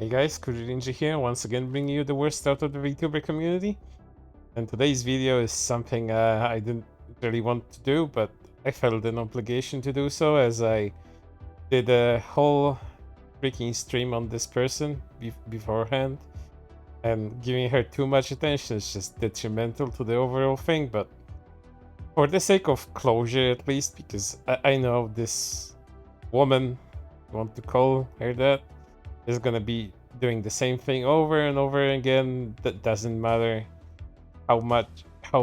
Hey guys, Kuri Rinji here, once again bringing you the worst out of the VTuber community. And today's video is something I didn't really want to do, but I felt an obligation to do so as I did a whole freaking stream on this person beforehand. And giving her too much attention is just detrimental to the overall thing, but for the sake of closure at least, because I know this woman, you want to call her that, is gonna be doing the same thing over and over again. That doesn't matter how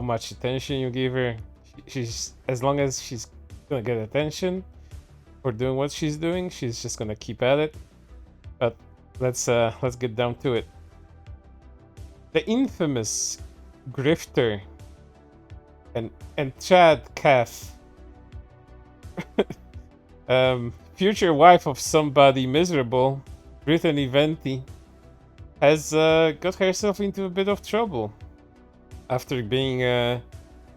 much attention you give her. She's, as long as she's gonna get attention for doing what she's doing, she's just gonna keep at it. But let's get down to it. The infamous grifter and Chad Calf, future wife of somebody miserable, Brittany Venti, has got herself into a bit of trouble after being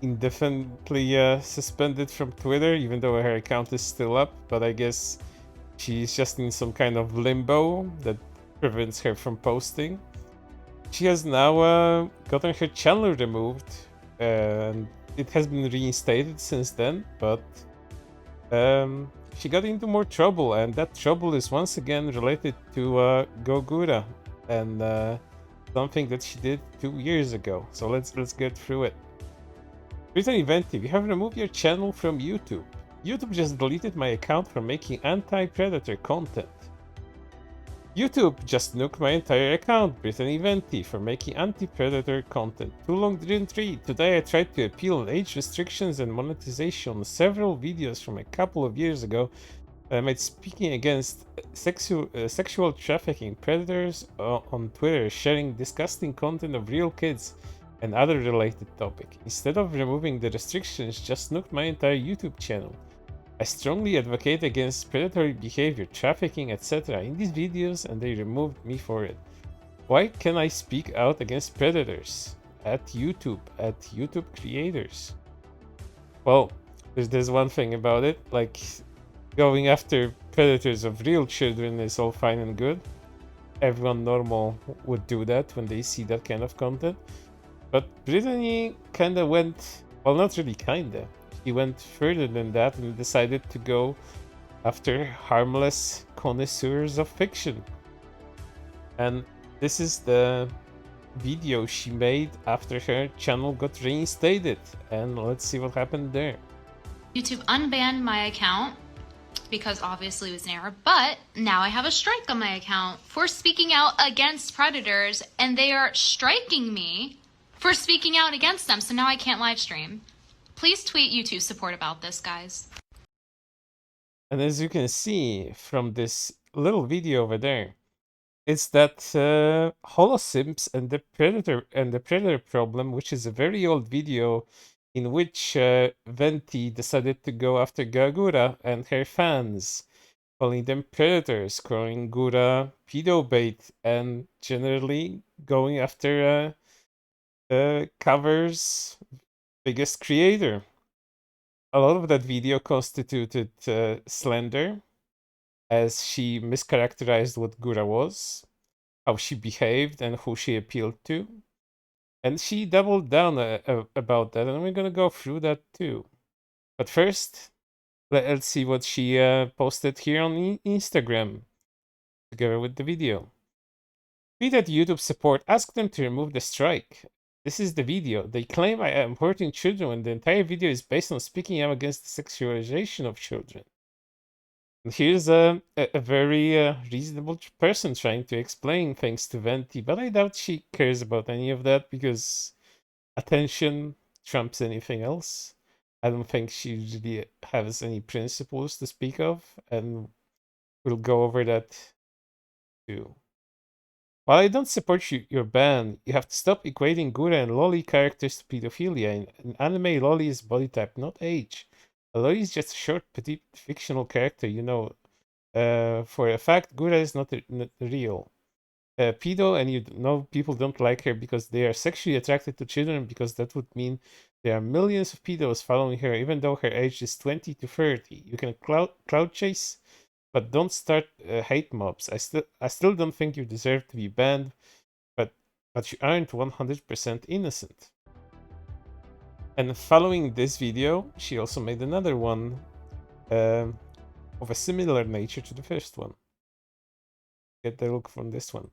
indefinitely suspended from Twitter, even though her account is still up. But I guess she's just in some kind of limbo that prevents her from posting. She has now gotten her channel removed, and it has been reinstated since then, but she got into more trouble, and that trouble is once again related to Gawr Gura and something that she did 2 years ago. So let's get through it. Brittany Venti, we have removed your channel from YouTube. YouTube just deleted my account for making anti-predator content. YouTube just nuked my entire account, Brittany Venti, for making anti-predator content. Too long didn't read. Today I tried to appeal on age restrictions and monetization on several videos from a couple of years ago that I made speaking against sexual trafficking predators on Twitter, sharing disgusting content of real kids and other related topics. Instead of removing the restrictions, just nuked my entire YouTube channel. I strongly advocate against predatory behavior, trafficking, etc. in these videos, and they removed me for it. Why can I speak out against predators at YouTube creators? Well, there's one thing about it, like going after predators of real children is all fine and good. Everyone normal would do that when they see that kind of content. But Brittany kinda went, well, not really kinda. He went further than that and decided to go after harmless connoisseurs of fiction. And this is the video she made after her channel got reinstated. And let's see what happened there. YouTube unbanned my account because obviously it was an error, but now I have a strike on my account for speaking out against predators, and they are striking me for speaking out against them, so now I can't live stream. Please tweet YouTube support about this, guys. And as you can see from this little video over there, it's that Holosims and the Predator problem, which is a very old video in which Venti decided to go after Gawr Gura and her fans, calling them predators, calling Gura pedo bait, and generally going after Cover's biggest creator. A lot of that video constituted slander, as she mischaracterized what Gura was, how she behaved, and who she appealed to. And she doubled down about that, and we're gonna go through that too. But first, let's see what she posted here on Instagram, together with the video. Tweeted YouTube support, asked them to remove the strike. This is the video. They claim I am hurting children when the entire video is based on speaking out against the sexualization of children. And here's a very reasonable person trying to explain things to Venti, but I doubt she cares about any of that because attention trumps anything else. I don't think she really has any principles to speak of, and we'll go over that too. While I don't support your ban, you have to stop equating Gura and loli characters to pedophilia. In anime, loli is body type, not age. A loli is just a short, petite, fictional character, you know. For a fact, Gura is not real. Pedo, and you know people don't like her because they are sexually attracted to children, because that would mean there are millions of pedos following her, even though her age is 20 to 30. You can crowd chase but don't start hate mobs. I still don't think you deserve to be banned, but you aren't 100% innocent. And following this video, she also made another one of a similar nature to the first one. Get the look from this one.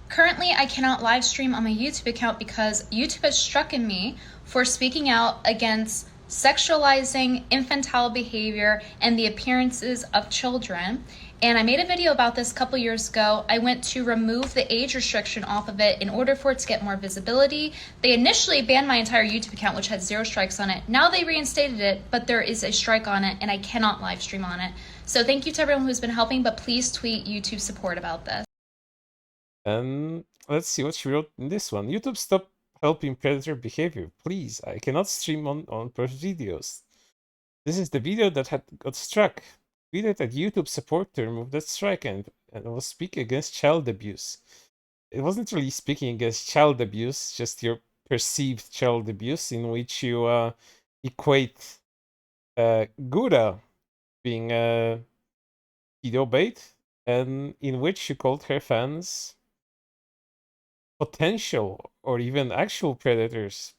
Currently, I cannot live stream on my YouTube account because YouTube has struck me for speaking out against sexualizing infantile behavior and the appearances of children. And I made a video about this a couple years ago. I went to remove the age restriction off of it in order for it to get more visibility. They initially banned my entire YouTube account, which had 0 strikes on it. Now they reinstated it, but there is a strike on it and I cannot live stream on it. So thank you to everyone who's been helping, but please tweet YouTube support about this. And let's see what she wrote in this one. YouTube, stop helping predator behavior. Please, I cannot stream on per videos. This is the video that got struck. Tweeted at YouTube support to remove that strike and was speaking against child abuse. It wasn't really speaking against child abuse, just your perceived child abuse, in which you equate Gura being pedo bait, and in which you called her fans potential or even actual predators.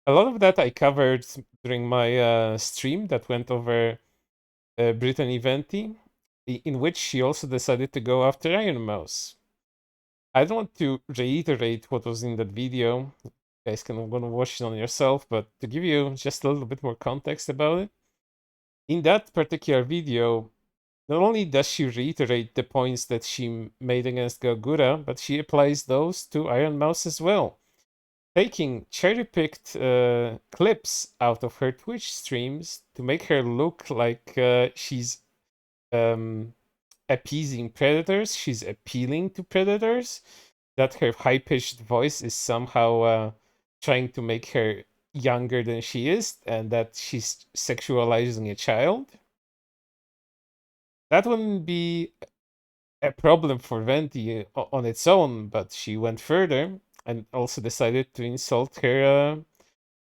A lot of that I covered during my stream that went over Brittany Venti, in which she also decided to go after Iron Mouse. I don't want to reiterate what was in that video. You guys can go and watch it on yourself, but to give you just a little bit more context about it, in that particular video, not only does she reiterate the points that she made against Gawr Gura, but she applies those to Iron Mouse as well, taking cherry-picked clips out of her Twitch streams to make her look like she's appeasing predators, she's appealing to predators, that her high-pitched voice is somehow trying to make her younger than she is, and that she's sexualizing a child. That wouldn't be a problem for Venti on its own, but she went further and also decided to insult her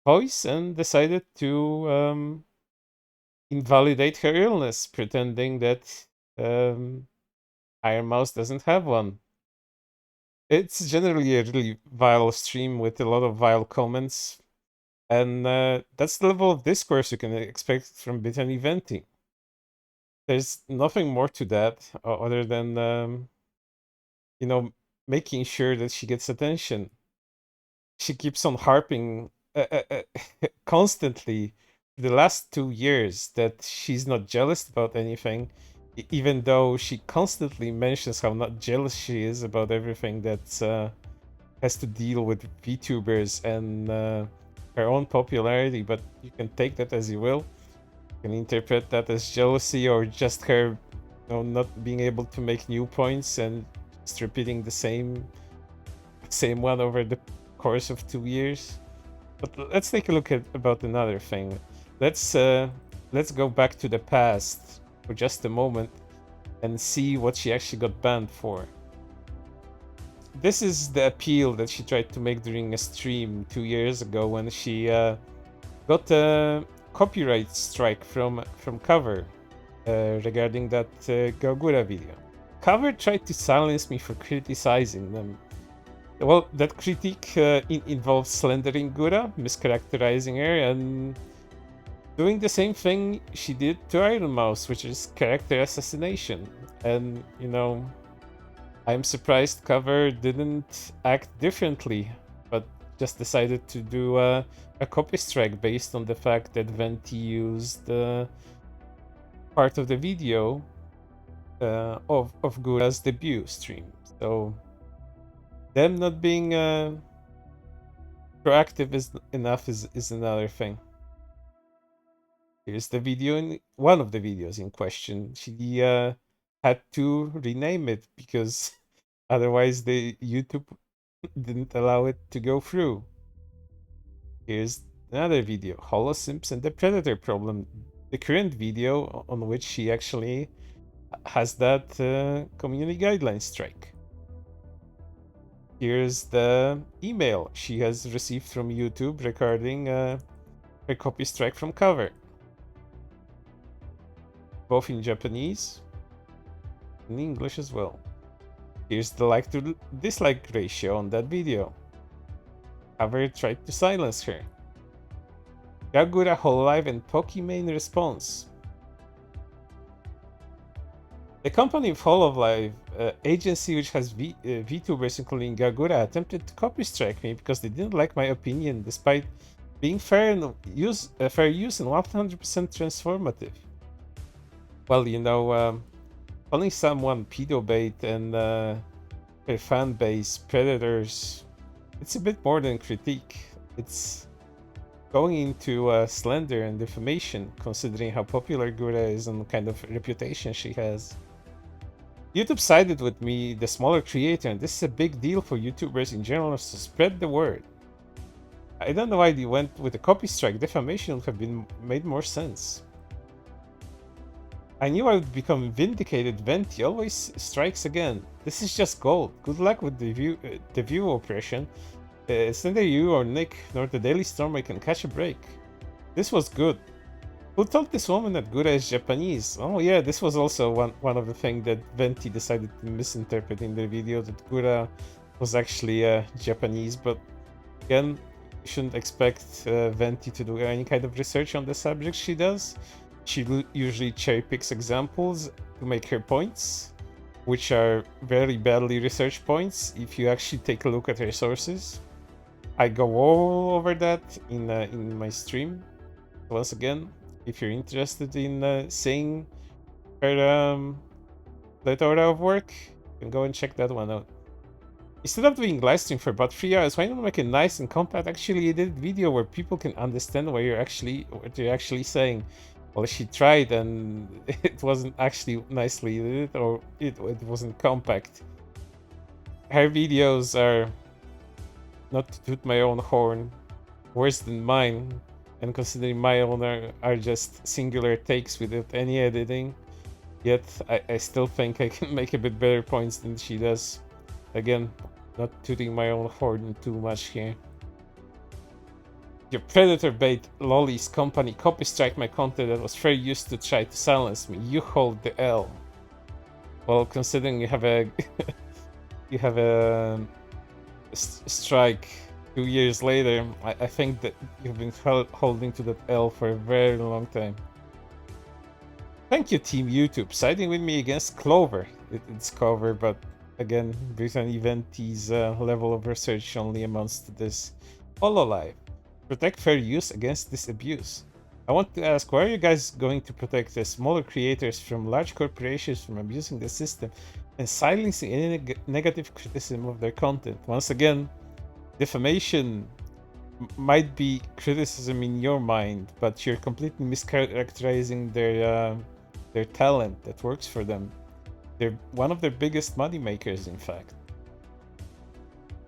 voice and decided to invalidate her illness, pretending that Iron Mouse doesn't have one. It's generally a really vile stream with a lot of vile comments, and that's the level of discourse you can expect from Brittany Venti. There's nothing more to that other than, you know, making sure that she gets attention. She keeps on harping constantly for the last 2 years that she's not jealous about anything, even though she constantly mentions how not jealous she is about everything that has to deal with VTubers and her own popularity. But you can take that as you will. You can interpret that as jealousy or just her, not being able to make new points and just repeating the same one over the course of 2 years. But let's take a look at about another thing. Let's go back to the past for just a moment and see what she actually got banned for. This is the appeal that she tried to make during a stream 2 years ago when she got a copyright strike from Cover regarding that Gawr Gura video. Cover tried to silence me for criticizing them. Well, that critique involves slandering Gura, mischaracterizing her, and doing the same thing she did to Iron Mouse, which is character assassination. And, I'm surprised Cover didn't act differently, but just decided to do a copy strike based on the fact that Venti used part of the video of Gura's debut stream. So them not being proactive enough is another thing. Here's the video one of the videos in question. She had to rename it because otherwise the YouTube didn't allow it to go through. Here's another video, Holosims and the Predator Problem, the current video on which she actually has that Community Guideline strike. Here's the email she has received from YouTube regarding her copy strike from Cover. Both in Japanese. in English as well. Here's the like to dislike ratio on that video. However, tried to silence her. Gawr Gura Hololive and Pokimane response. The company of Hololive agency, which has VTubers including Gawr Gura, attempted to copy strike me because they didn't like my opinion, despite being fair use and 100% transformative. Well, you know, calling someone pedo bait and their fan base predators, it's a bit more than critique. It's going into slander and defamation, considering how popular Gura is and the kind of reputation she has. YouTube sided with me, the smaller creator, and this is a big deal for YouTubers in general to spread the word. I don't know why they went with a copy strike. Defamation would have made more sense. I knew I would become vindicated. Venti always strikes again. This is just gold. Good luck with the view oppression. It's neither you or Nick nor the Daily Storm I can catch a break. This was good. Who told this woman that Gura is Japanese? Oh yeah, this was also one of the things that Venti decided to misinterpret in the video, that Gura was actually Japanese, but again, you shouldn't expect Venti to do any kind of research on the subject she does. She usually cherry picks examples to make her points, which are very badly researched points if you actually take a look at her sources. I go all over that in my stream. Once again, if you're interested in seeing her plethora of work, you can go and check that one out. Instead of doing live stream for about 3 hours, why not make it nice and compact, actually edited video where people can understand what you're actually saying? Well, she tried and it wasn't actually nicely edited, or it wasn't compact. Her videos are, not to toot my own horn, worse than mine, and considering my own are just singular takes without any editing. Yet I still think I can make a bit better points than she does. Again, not tooting my own horn too much here. Your predator bait lollies company copy strike my content that was fair use to try to silence me. You hold the L. Well, considering you have a strike 2 years later, I think that you've been holding to that L for a very long time. Thank you, Team YouTube, siding with me against Clover. It's Clover, but again, Brittany Venti's level of research only amounts to this. Hololive. Protect fair use against this abuse. I want to ask, why are you guys going to protect the smaller creators from large corporations from abusing the system and silencing any negative criticism of their content? Once again, defamation might be criticism in your mind, but you're completely mischaracterizing their talent that works for them. They're one of their biggest money makers, in fact.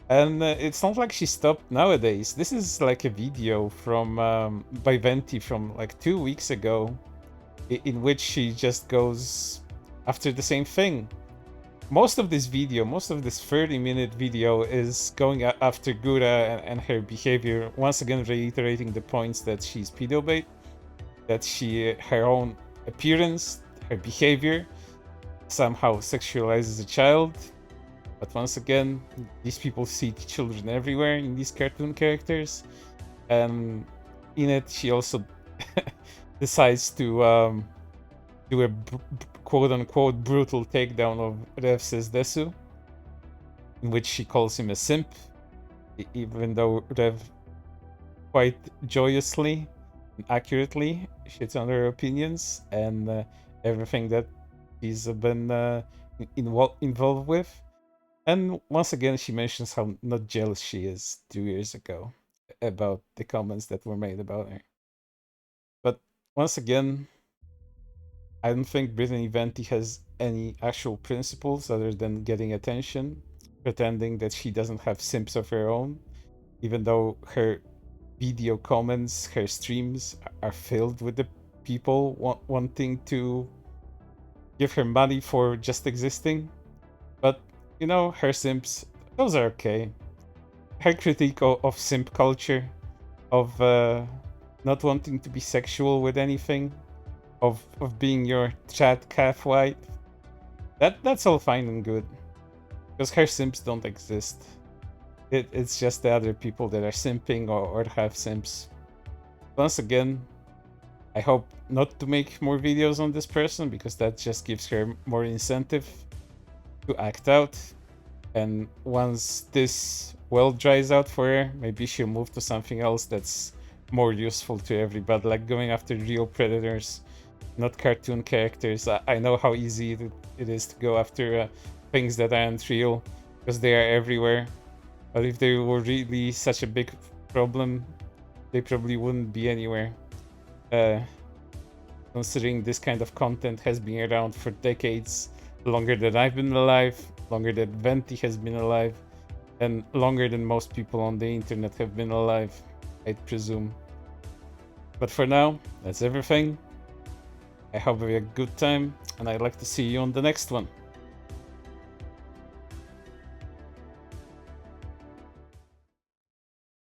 And it's not like she stopped nowadays. This is like a video from by Venti from like 2 weeks ago, in which she just goes after the same thing. Most of this 30-minute video is going after Gura and her behavior, once again reiterating the points that she's pedo bait, that her own appearance, her behavior somehow sexualizes a child. But once again, these people see children everywhere in these cartoon characters, and in it she also decides to do a quote-unquote brutal takedown of Rev Says Desu, in which she calls him a simp, even though Rev quite joyously and accurately shits on her opinions and everything that she's been involved with. And once again, she mentions how not jealous she is 2 years ago about the comments that were made about her. But once again, I don't think Brittany Venti has any actual principles other than getting attention, pretending that she doesn't have simps of her own, even though her video comments, her streams are filled with the people wanting to give her money for just existing. But you know, her simps, those are okay. Her critique of simp culture, of not wanting to be sexual with anything, of being your chat calf wife, That's all fine and good. Because her simps don't exist. It's just the other people that are simping or have simps. Once again, I hope not to make more videos on this person because that just gives her more incentive to act out. And once this well dries out for her, maybe she'll move to something else that's more useful to everybody, like going after real predators, not cartoon characters. I know how easy it is to go after things that aren't real because they are everywhere. But if they were really such a big problem, they probably wouldn't be anywhere. Considering this kind of content has been around for decades, longer than I've been alive, longer than Venti has been alive, and longer than most people on the internet have been alive, I'd presume. But for now, that's everything. I hope you have a good time, and I'd like to see you on the next one.